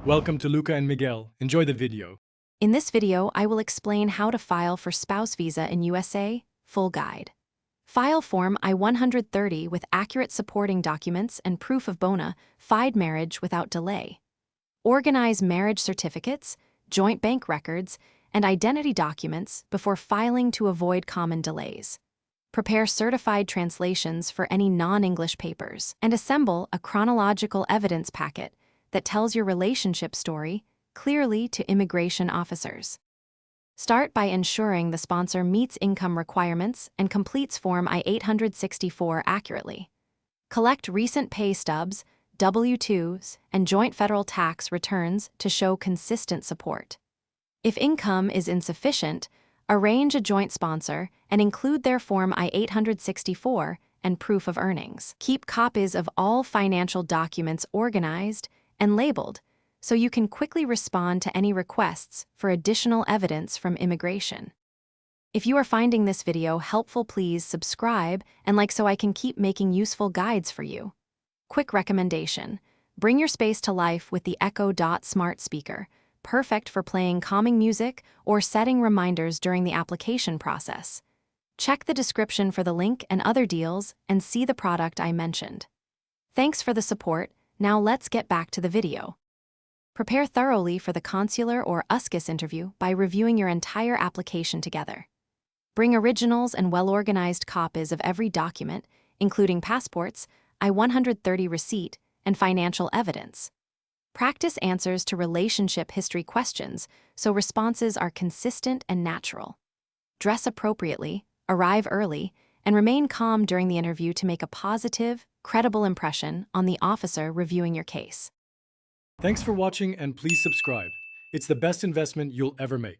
Welcome to Luca and Miguel. Enjoy the video. In this video, I will explain how to file for spouse visa in USA, full guide. File Form I-130 with accurate supporting documents and proof of bona fide marriage without delay. Organize marriage certificates, joint bank records, and identity documents before filing to avoid common delays. Prepare certified translations for any non-English papers, and assemble a chronological evidence packet that tells your relationship story clearly to immigration officers. Start by ensuring the sponsor meets income requirements and completes Form I-864 accurately. Collect recent pay stubs, W-2s, and joint federal tax returns to show consistent support. If income is insufficient, arrange a joint sponsor and include their Form I-864 and proof of earnings. Keep copies of all financial documents organized and labeled so you can quickly respond to any requests for additional evidence from immigration. If you are finding this video helpful, please subscribe and like so I can keep making useful guides for you. Quick recommendation: bring your space to life with the Echo Dot smart speaker, perfect for playing calming music or setting reminders during the application process. Check the description for the link and other deals and see the product I mentioned. Thanks for the support. Now let's get back to the video. Prepare thoroughly for the consular or USCIS interview by reviewing your entire application together. Bring originals and well-organized copies of every document, including passports, I-130 receipt, and financial evidence. Practice answers to relationship history questions so responses are consistent and natural. Dress appropriately, arrive early, and remain calm during the interview to make a positive, credible impression on the officer reviewing your case. Thanks for watching and please subscribe. It's the best investment you'll ever make.